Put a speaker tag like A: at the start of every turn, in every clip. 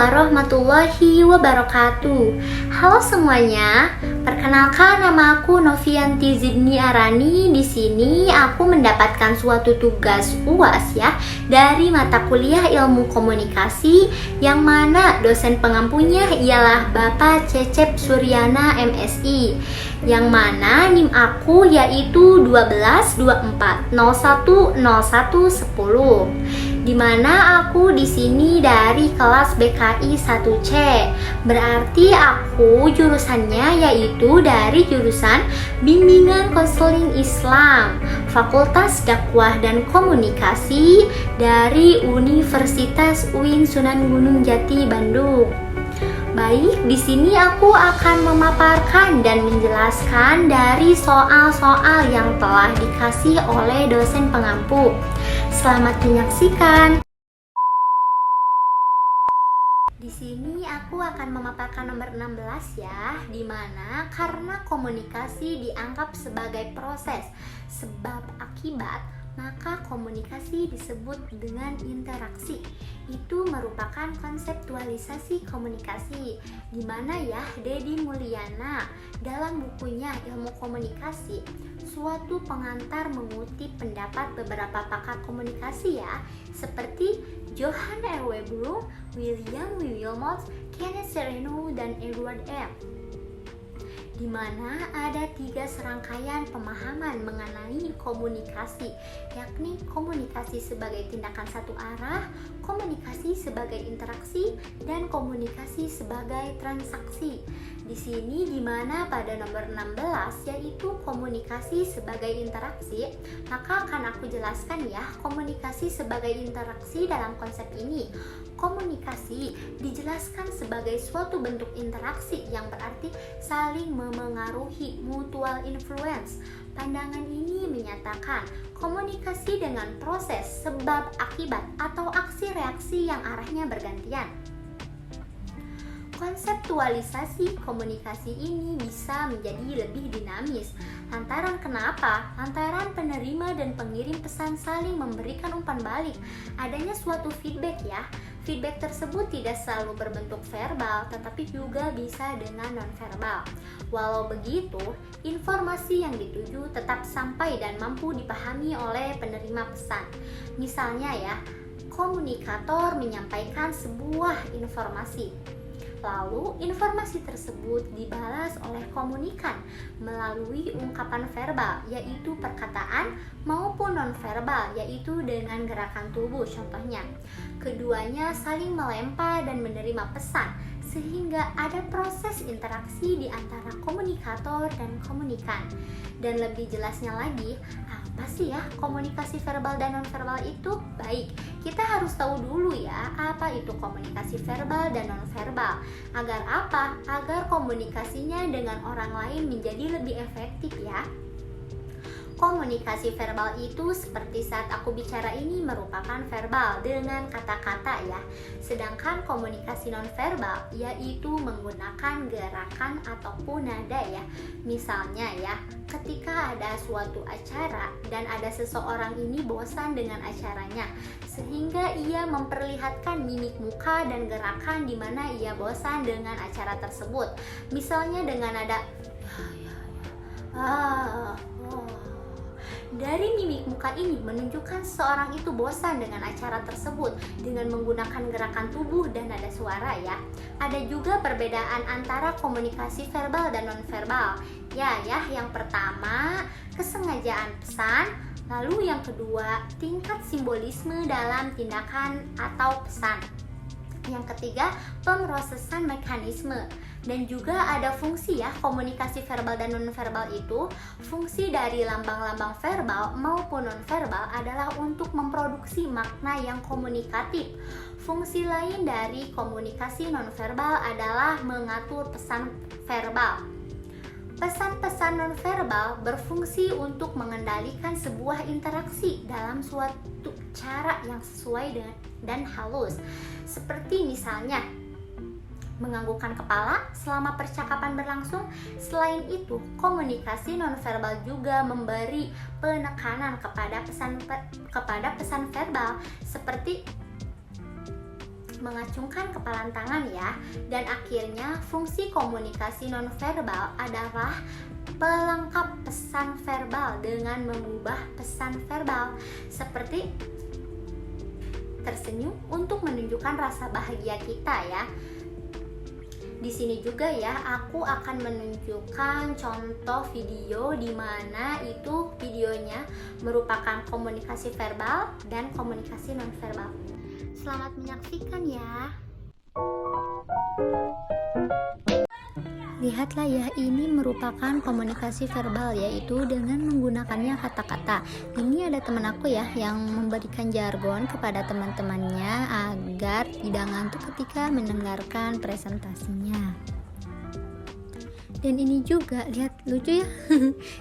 A: warahmatullahi wabarakatuh. Halo semuanya, perkenalkan nama aku Novianti Zidni Arani. Di sini aku mendapatkan suatu tugas UAS ya dari mata kuliah Ilmu Komunikasi yang mana dosen pengampunya ialah Bapak Cecep Suryana MSI. Yang mana NIM aku yaitu 1224010110. Di mana aku di sini dari kelas BKI 1C. Berarti aku jurusannya yaitu dari jurusan Bimbingan Konseling Islam, Fakultas Dakwah dan Komunikasi dari Universitas UIN Sunan Gunung Jati, Bandung. Baik, di sini aku akan memaparkan dan menjelaskan dari soal-soal yang telah dikasih oleh dosen pengampu. Selamat menyaksikan. Di sini aku akan memaparkan nomor 16 ya, di mana karena komunikasi dianggap sebagai proses sebab akibat, maka komunikasi disebut dengan interaksi. Itu merupakan konseptualisasi komunikasi, di mana ya Dedi Mulyana dalam bukunya Ilmu Komunikasi, suatu pengantar mengutip pendapat beberapa pakar komunikasi ya, seperti Johann R.W. Bloom, William Wilmot, Kenneth Sereno, dan Edward M. Di mana ada 3 serangkaian pemahaman mengenai komunikasi, yakni komunikasi sebagai tindakan satu arah, komunikasi sebagai interaksi, dan komunikasi sebagai transaksi. Di sini di mana pada nomor 16 yaitu komunikasi sebagai interaksi, maka akan aku jelaskan ya komunikasi sebagai interaksi dalam konsep ini. Komunikasi dijelaskan sebagai suatu bentuk interaksi yang berarti saling memengaruhi, mutual influence. Pandangan ini menyatakan komunikasi dengan proses sebab akibat atau aksi reaksi yang arahnya bergantian. Konseptualisasi komunikasi ini bisa menjadi lebih dinamis. Lantaran kenapa? Lantaran penerima dan pengirim pesan saling memberikan umpan balik. Adanya suatu feedback ya. Feedback tersebut tidak selalu berbentuk verbal, tetapi juga bisa dengan non-verbal. Walau begitu, informasi yang dituju tetap sampai dan mampu dipahami oleh penerima pesan. Misalnya ya, komunikator menyampaikan sebuah informasi. Lalu informasi tersebut dibalas oleh komunikan melalui ungkapan verbal, yaitu perkataan, maupun nonverbal, yaitu dengan gerakan tubuh contohnya. Keduanya saling melempar dan menerima pesan, sehingga ada proses interaksi di antara komunikator dan komunikan. Dan lebih jelasnya lagi, apa sih ya komunikasi verbal dan nonverbal itu? Baik, kita harus tahu dulu ya apa itu komunikasi verbal dan nonverbal. Agar apa? Agar komunikasinya dengan orang lain menjadi lebih efektif ya. Komunikasi verbal itu seperti saat aku bicara ini merupakan verbal dengan kata-kata ya. Sedangkan komunikasi nonverbal yaitu menggunakan gerakan ataupun nada ya. Misalnya ya, ketika ada suatu acara dan ada seseorang ini bosan dengan acaranya, sehingga ia memperlihatkan mimik muka dan gerakan di mana ia bosan dengan acara tersebut. Misalnya dengan nada dari mimik muka ini menunjukkan seorang itu bosan dengan acara tersebut dengan menggunakan gerakan tubuh dan nada suara ya. Ada juga perbedaan antara komunikasi verbal dan nonverbal. Yang pertama, kesengajaan pesan, lalu yang kedua, tingkat simbolisme dalam tindakan atau pesan. Yang ketiga, pemrosesan mekanisme. Dan juga ada fungsi ya, komunikasi verbal dan nonverbal itu. Fungsi dari lambang-lambang verbal maupun nonverbal adalah untuk memproduksi makna yang komunikatif. Fungsi lain dari komunikasi nonverbal adalah mengatur pesan verbal. Pesan-pesan nonverbal berfungsi untuk mengendalikan sebuah interaksi dalam suatu cara yang sesuai dan halus. Seperti misalnya menganggukkan kepala selama percakapan berlangsung. Selain itu, komunikasi nonverbal juga memberi penekanan kepada pesan verbal seperti mengacungkan kepalan tangan ya. Dan akhirnya fungsi komunikasi nonverbal adalah pelengkap pesan verbal dengan mengubah pesan verbal, seperti tersenyum untuk menunjukkan rasa bahagia kita ya. Di sini juga ya, aku akan menunjukkan contoh video di mana itu videonya merupakan komunikasi verbal dan komunikasi nonverbal. Selamat menyaksikan ya. Lihatlah ya, ini merupakan komunikasi verbal, yaitu dengan menggunakannya kata-kata. Ini ada teman aku ya yang memberikan jargon kepada teman-temannya agar tidak ngantuk ketika mendengarkan presentasinya. Dan ini juga, lihat lucu ya.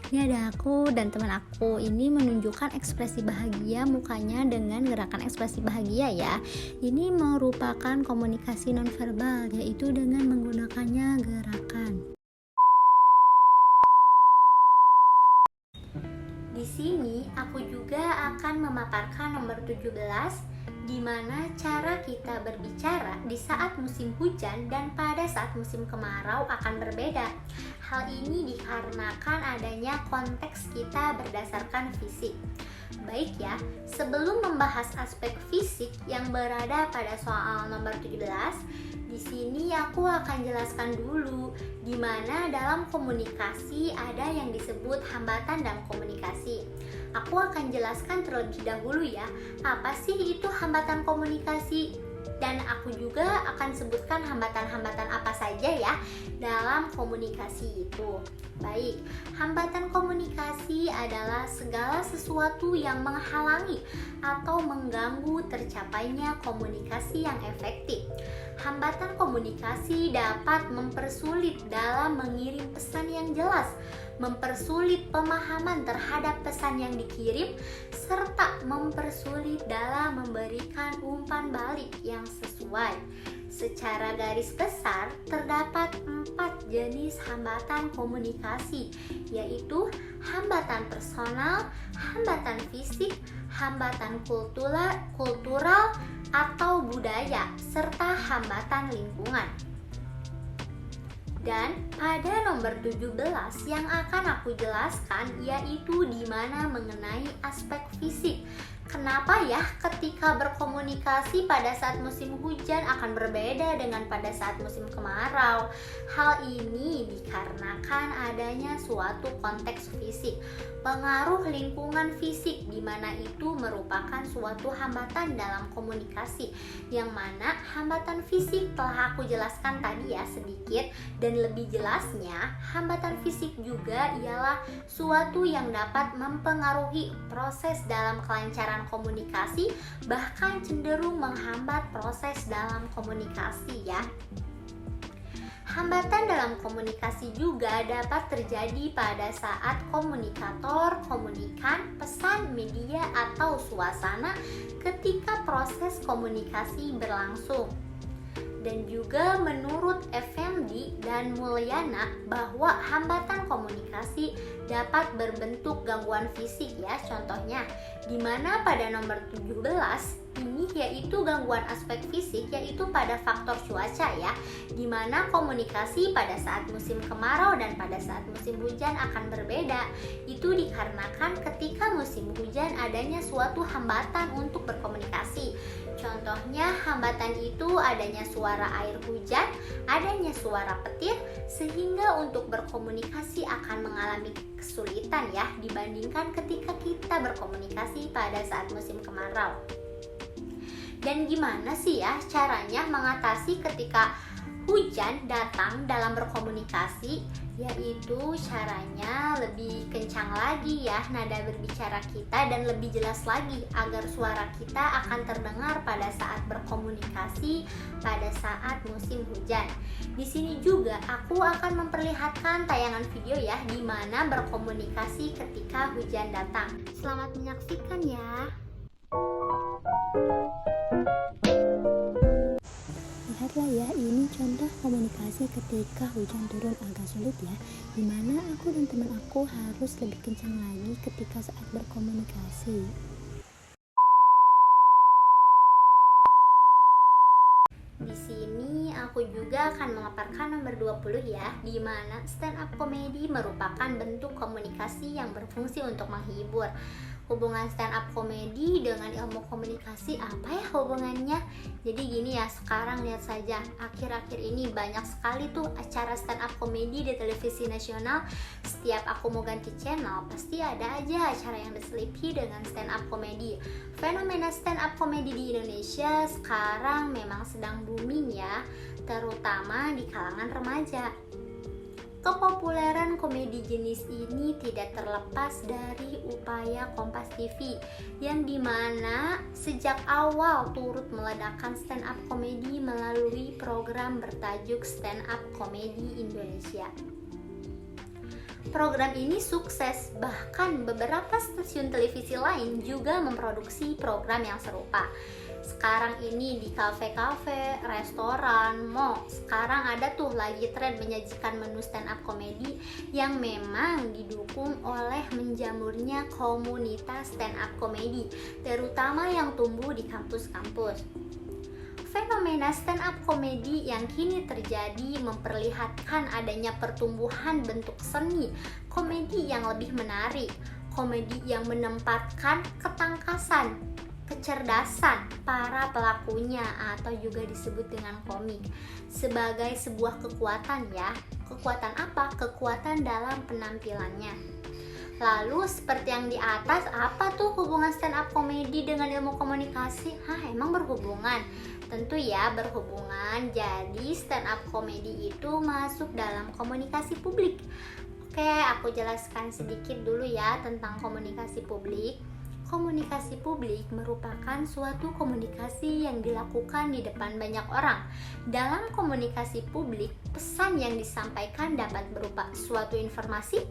A: Ini ada aku dan teman aku. Ini menunjukkan ekspresi bahagia mukanya dengan gerakan ekspresi bahagia ya. Ini merupakan komunikasi nonverbal, yaitu dengan menggunakannya gerakan. Di sini aku juga akan memaparkan nomor 17, di mana cara kita berbicara di saat musim hujan dan pada saat musim kemarau akan berbeda. Hal ini dikarenakan adanya konteks kita berdasarkan fisik. Baik ya, sebelum membahas aspek fisik yang berada pada soal nomor 17, di sini aku akan jelaskan dulu di mana dalam komunikasi ada yang disebut hambatan dalam komunikasi. Aku akan jelaskan terlebih dahulu ya, apa sih itu hambatan komunikasi? Dan aku juga akan sebutkan hambatan-hambatan apa saja ya dalam komunikasi itu. Baik, hambatan komunikasi adalah segala sesuatu yang menghalangi atau mengganggu tercapainya komunikasi yang efektif. Hambatan komunikasi dapat mempersulit dalam mengirim pesan yang jelas, mempersulit pemahaman terhadap pesan yang dikirim, serta mempersulit dalam memberikan umpan balik yang sesuai. Secara garis besar, terdapat 4 jenis hambatan komunikasi, yaitu hambatan personal, hambatan fisik, hambatan kultural atau budaya, serta hambatan lingkungan. Dan pada nomor 17 yang akan aku jelaskan yaitu di mana mengenai aspek fisik. Kenapa ya ketika berkomunikasi pada saat musim hujan akan berbeda dengan pada saat musim kemarau? Hal ini dikarenakan adanya suatu konteks fisik, pengaruh lingkungan fisik, di mana itu merupakan suatu hambatan dalam komunikasi, yang mana hambatan fisik telah aku jelaskan tadi ya sedikit, dan lebih jelasnya hambatan fisik juga ialah suatu yang dapat mempengaruhi proses dalam kelancaran komunikasi, bahkan cenderung menghambat proses dalam komunikasi ya. Hambatan dalam komunikasi juga dapat terjadi pada saat komunikator, komunikan, pesan, media, atau suasana ketika proses komunikasi berlangsung. Dan juga menurut Effendi dan Mulyana bahwa hambatan komunikasi dapat berbentuk gangguan fisik ya, contohnya di mana pada nomor 17 ini yaitu gangguan aspek fisik, yaitu pada faktor cuaca ya, di mana komunikasi pada saat musim kemarau dan pada saat musim hujan akan berbeda. Itu dikarenakan ketika musim hujan adanya suatu hambatan untuk berkomunikasi. Contohnya hambatan itu adanya suara air hujan, adanya suara petir, sehingga untuk berkomunikasi akan mengalami kesulitan ya dibandingkan ketika kita berkomunikasi pada saat musim kemarau. Dan gimana sih ya caranya mengatasi ketika hujan datang dalam berkomunikasi? Yaitu caranya lebih kencang lagi ya nada berbicara kita dan lebih jelas lagi agar suara kita akan terdengar pada saat berkomunikasi pada saat musim hujan. Di sini juga aku akan memperlihatkan tayangan video ya di mana berkomunikasi ketika hujan datang. Selamat menyaksikan ya. Lihatlah ya, ini contoh komunikasi ketika hujan turun agak sulit ya, dimana aku dan teman aku harus lebih kencang lagi ketika saat berkomunikasi. juga akan memaparkan nomor 20 ya, di mana stand up comedy merupakan bentuk komunikasi yang berfungsi untuk menghibur. Hubungan stand up comedy dengan ilmu komunikasi apa ya hubungannya? Jadi gini ya, sekarang lihat saja, akhir-akhir ini banyak sekali tuh acara stand up comedy di televisi nasional. Setiap aku mau ganti channel, pasti ada aja acara yang diselipi dengan stand up comedy. Fenomena stand up comedy di Indonesia sekarang memang sedang booming ya, terutama di kalangan remaja. Kepopuleran komedi jenis ini tidak terlepas dari upaya Kompas TV yang dimana sejak awal turut meledakkan stand up komedi melalui program bertajuk Stand Up Comedy Indonesia. Program ini sukses, bahkan beberapa stasiun televisi lain juga memproduksi program yang serupa. Sekarang ini di kafe-kafe, restoran, mall, sekarang ada tuh lagi tren menyajikan menu stand up comedy yang memang didukung oleh menjamurnya komunitas stand up comedy, terutama yang tumbuh di kampus-kampus. Fenomena stand up comedy yang kini terjadi memperlihatkan adanya pertumbuhan bentuk seni komedi yang lebih menarik, komedi yang menempatkan ketangkasan, kecerdasan para pelakunya atau juga disebut dengan komik sebagai sebuah kekuatan ya. Kekuatan apa? Kekuatan dalam penampilannya. Lalu seperti yang di atas, apa tuh hubungan stand up comedy dengan ilmu komunikasi? Emang berhubungan? Tentu ya berhubungan. Jadi stand up comedy itu masuk dalam komunikasi publik. Oke, aku jelaskan sedikit dulu ya tentang komunikasi publik. Komunikasi publik merupakan suatu komunikasi yang dilakukan di depan banyak orang. Dalam komunikasi publik, pesan yang disampaikan dapat berupa suatu informasi,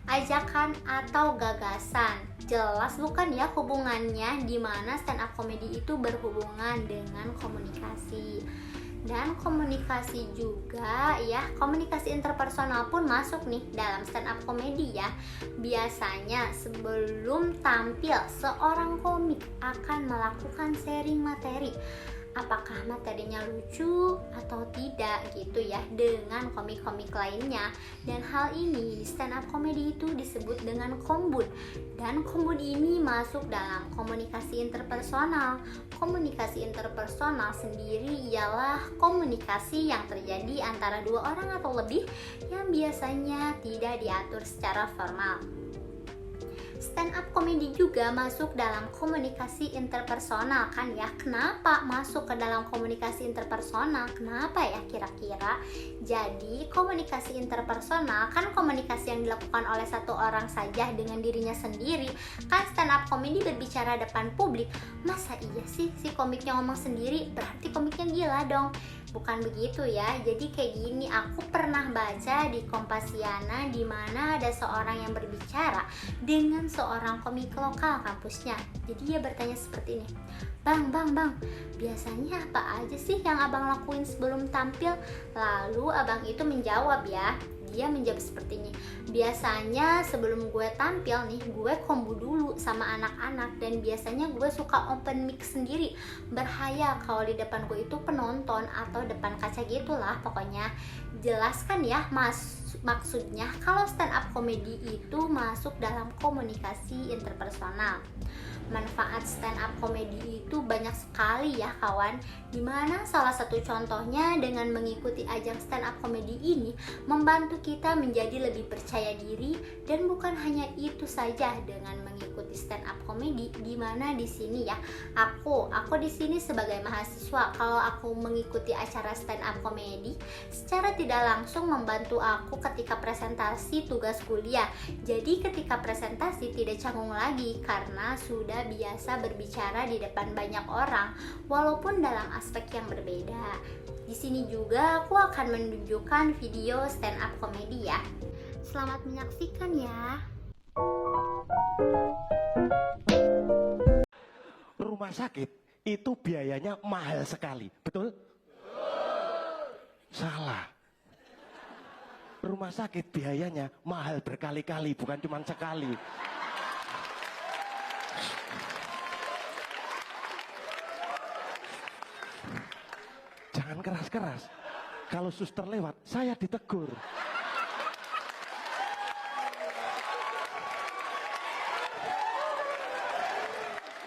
A: ajakan, atau gagasan. Jelas bukan ya hubungannya, di mana stand up comedy itu berhubungan dengan komunikasi. Dan komunikasi juga ya, komunikasi interpersonal pun masuk nih dalam stand up comedy ya. Biasanya sebelum tampil, seorang komik akan melakukan sharing materi. Apakah materinya lucu atau tidak gitu ya dengan komik-komik lainnya. Dan hal ini di stand up comedy itu disebut dengan kombut. Dan kombut ini masuk dalam komunikasi interpersonal. Komunikasi interpersonal sendiri ialah komunikasi yang terjadi antara dua orang atau lebih yang biasanya tidak diatur secara formal. Stand up comedy juga masuk dalam komunikasi interpersonal kan ya. Kenapa masuk ke dalam komunikasi interpersonal? Kenapa ya kira-kira? Jadi komunikasi interpersonal kan komunikasi yang dilakukan oleh satu orang saja dengan dirinya sendiri. Kan stand up comedy berbicara depan publik. Masa iya sih si komiknya ngomong sendiri? Berarti komiknya gila dong. Bukan begitu ya. Jadi kayak gini, aku pernah baca di Kompasiana di mana ada seorang yang berbicara dengan seorang komik lokal kampusnya. Jadi dia bertanya seperti ini, Bang, biasanya apa aja sih yang abang lakuin sebelum tampil? Lalu abang itu menjawab ya, dia menjawab seperti ini, biasanya sebelum gue tampil nih, gue kombu dulu sama anak-anak. Dan biasanya gue suka open mic sendiri. Berhayal kalau di depan gue itu penonton atau depan kaca gitulah pokoknya. Jelaskan ya maksudnya kalau stand up comedy itu masuk dalam komunikasi interpersonal. Manfaat stand up comedy itu banyak sekali ya kawan, dimana salah satu contohnya dengan mengikuti ajang stand up comedy ini membantu kita menjadi lebih percaya diri. Dan bukan hanya itu saja, dengan mengikuti stand up comedy, dimana di sini ya aku di sini sebagai mahasiswa, kalau aku mengikuti acara stand up comedy secara tidak langsung membantu aku ketika presentasi tugas kuliah. Jadi ketika presentasi tidak canggung lagi karena sudah biasa berbicara di depan banyak orang walaupun dalam aspek yang berbeda. Di sini juga aku akan menunjukkan video stand up comedy ya. Selamat menyaksikan ya.
B: Rumah sakit itu biayanya mahal sekali, betul? Salah. Rumah sakit biayanya mahal berkali-kali, bukan cuma sekali. Jangan keras-keras. Kalau suster lewat, saya ditegur.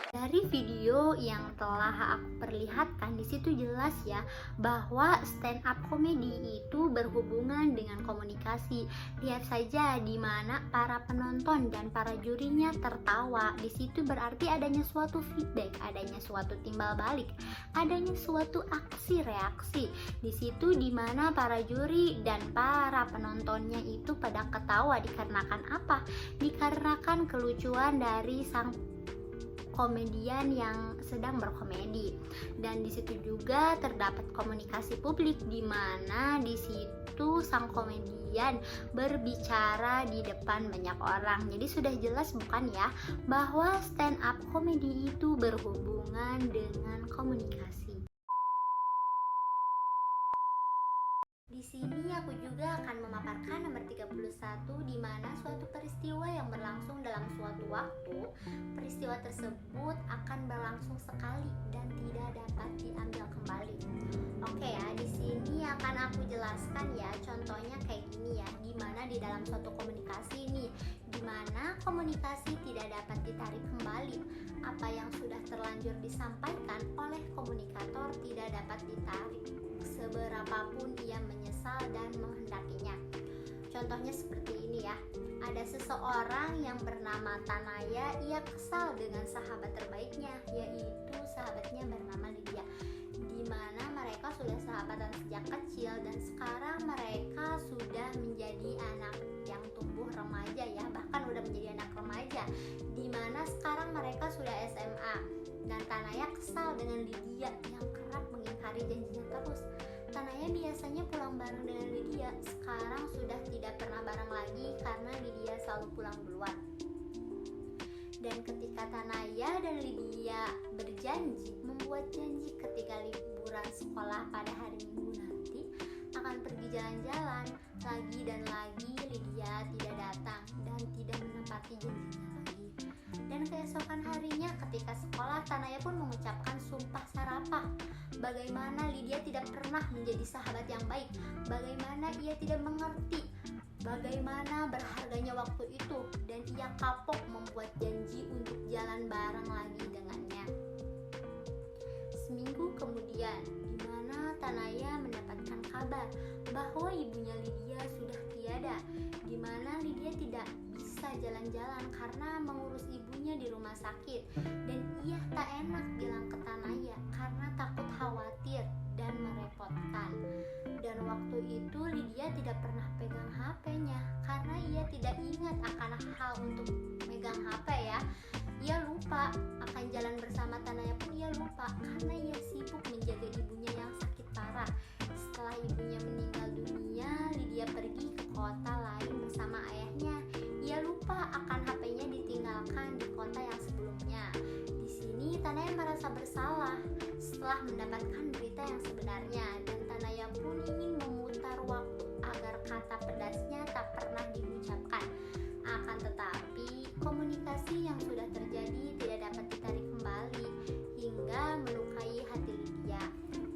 A: Dari video yang telah aku perlihatkan di situ jelas ya bahwa stand up comedy itu berhubungan dengan komunikasi. Lihat saja di mana para penonton dan para jurinya tertawa. Di situ berarti adanya suatu feedback, adanya suatu timbal balik, adanya suatu aksi reaksi. Di situ di mana para juri dan para penontonnya itu pada ketawa dikarenakan apa? Dikarenakan kelucuan dari sang komedian yang sedang berkomedi. Dan di situ juga terdapat komunikasi publik di mana di situ sang komedian berbicara di depan banyak orang. Jadi sudah jelas bukan ya bahwa stand up comedy itu berhubungan dengan komunikasi. Di sini aku juga akan memaparkan nomor 31 di mana suatu peristiwa yang berlangsung dalam suatu waktu. Peristiwa tersebut akan berlangsung sekali dan tidak dapat diambil kembali. Oke ya, di sini akan aku jelaskan ya. Contohnya kayak gini ya, di mana di dalam suatu komunikasi ini, di mana komunikasi tidak dapat ditarik kembali. Apa yang sudah terlanjur disampaikan oleh komunikator tidak dapat ditarik seberapapun ia menyesal dan menghendakinya. Contohnya seperti ini ya. Ada seseorang yang bernama Tanaya, ia kesal dengan sahabat terbaiknya, yaitu sahabatnya bernama Lydia. Di mana mereka sudah sahabatan sejak kecil dan sekarang mereka sudah menjadi anak yang tumbuh remaja ya, bahkan udah menjadi anak remaja. Di mana sekarang mereka sudah SMA dan Tanaya kesal dengan Lydia yang kerap mengingkari janjinya terus. Tanaya biasanya pulang bareng dengan Lydia, sekarang sudah tidak pernah bareng lagi karena Lydia selalu pulang duluan. Dan ketika Tanaya dan Lydia berjanji, membuat janji ketika liburan sekolah pada hari Minggu nanti akan pergi jalan-jalan, lagi dan lagi Lydia tidak datang dan tidak menepati janjinya lagi. Dan keesokan harinya ketika sekolah, Tanaya pun mengucapkan sumpah serapah. Bagaimana Lydia tidak pernah menjadi sahabat yang baik, bagaimana ia tidak mengerti bagaimana berharganya waktu itu, dan ia kapok membuat janji untuk jalan bareng lagi dengannya. Seminggu kemudian, di mana Tanaya mendapatkan kabar bahwa ibunya Lydia sudah tiada, di mana Lydia tidak bisa jalan-jalan karena mengurus ibunya di rumah sakit, dan ia tak enak bilang ke Tanaya karena takut khawatir dan merepotkan. Dan waktu itu Lydia tidak pernah pegang HP-nya karena ia tidak ingat akan hal untuk megang HP ya. Ia lupa akan jalan bersama Tanaya pun ia lupa karena ia sibuk menjaga ibunya yang sakit parah. Setelah ibunya meninggal dunia, Lydia pergi ke kota lain bersama ayahnya. Ia lupa akan HP-nya ditinggalkan di kota yang sebelumnya. Di sini Tanaya merasa bersalah setelah mendapatkan berita yang sebenarnya, dan Tanaya pun ingin memutar waktu agar kata pedasnya tak pernah diucapkan. Akan tetapi komunikasi yang sudah terjadi tidak dapat ditarik kembali hingga melukai hati Lydia.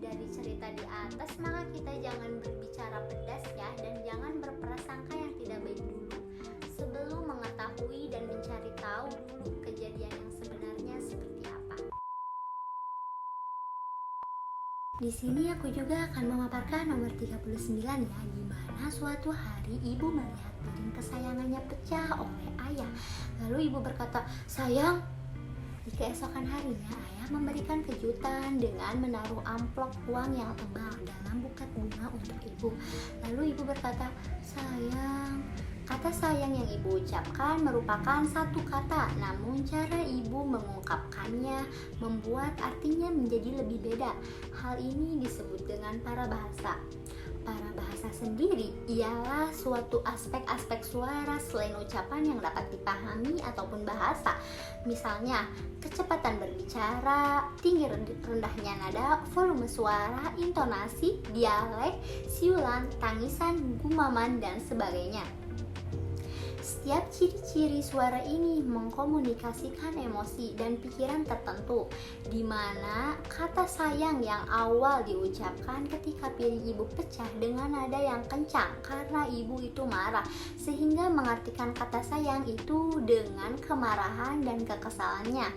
A: Dari cerita di atas maka kita jangan berbicara pedas ya, dan jangan berprasangka yang tidak baik dulu sebelum mengetahui dan mencari tahu dulu kejadian yang sebenarnya seperti apa. Di sini aku juga akan memaparkan nomor 39 ya, di mana suatu hari ibu melihat piring kesayangannya pecah oleh ayah. Lalu ibu berkata, "Sayang." Di keesokan harinya ayah memberikan kejutan dengan menaruh amplop uang yang tebal dalam buket bunga untuk ibu. Lalu ibu berkata, "Sayang." Kata sayang yang ibu ucapkan merupakan satu kata, namun cara ibu mengungkapkannya membuat artinya menjadi lebih beda. Hal ini disebut dengan parabahasa. Parabahasa sendiri ialah suatu aspek-aspek suara selain ucapan yang dapat dipahami ataupun bahasa. Misalnya, kecepatan berbicara, tinggi rendahnya nada, volume suara, intonasi, dialek, siulan, tangisan, gumaman, dan sebagainya. Setiap ciri-ciri suara ini mengkomunikasikan emosi dan pikiran tertentu, di mana kata sayang yang awal diucapkan ketika piring ibu pecah dengan nada yang kencang karena ibu itu marah, sehingga mengartikan kata sayang itu dengan kemarahan dan kekesalannya.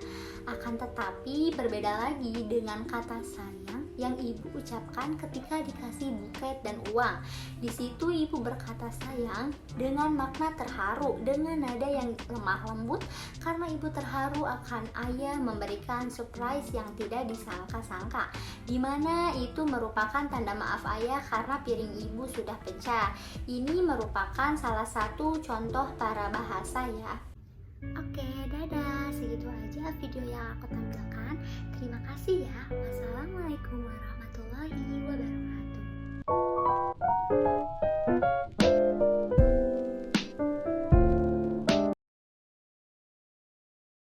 A: Akan tetapi berbeda lagi dengan kata sayang yang ibu ucapkan ketika dikasih buket dan uang. Di situ ibu berkata sayang dengan makna terharu dengan nada yang lemah lembut karena ibu terharu akan ayah memberikan surprise yang tidak disangka-sangka, dimana itu merupakan tanda maaf ayah karena piring ibu sudah pecah. Ini merupakan salah satu contoh para bahasa ya. Oke, dadah. Segitu aja video yang aku tampilkan. Terima kasih ya. Wassalamualaikum warahmatullahi wabarakatuh.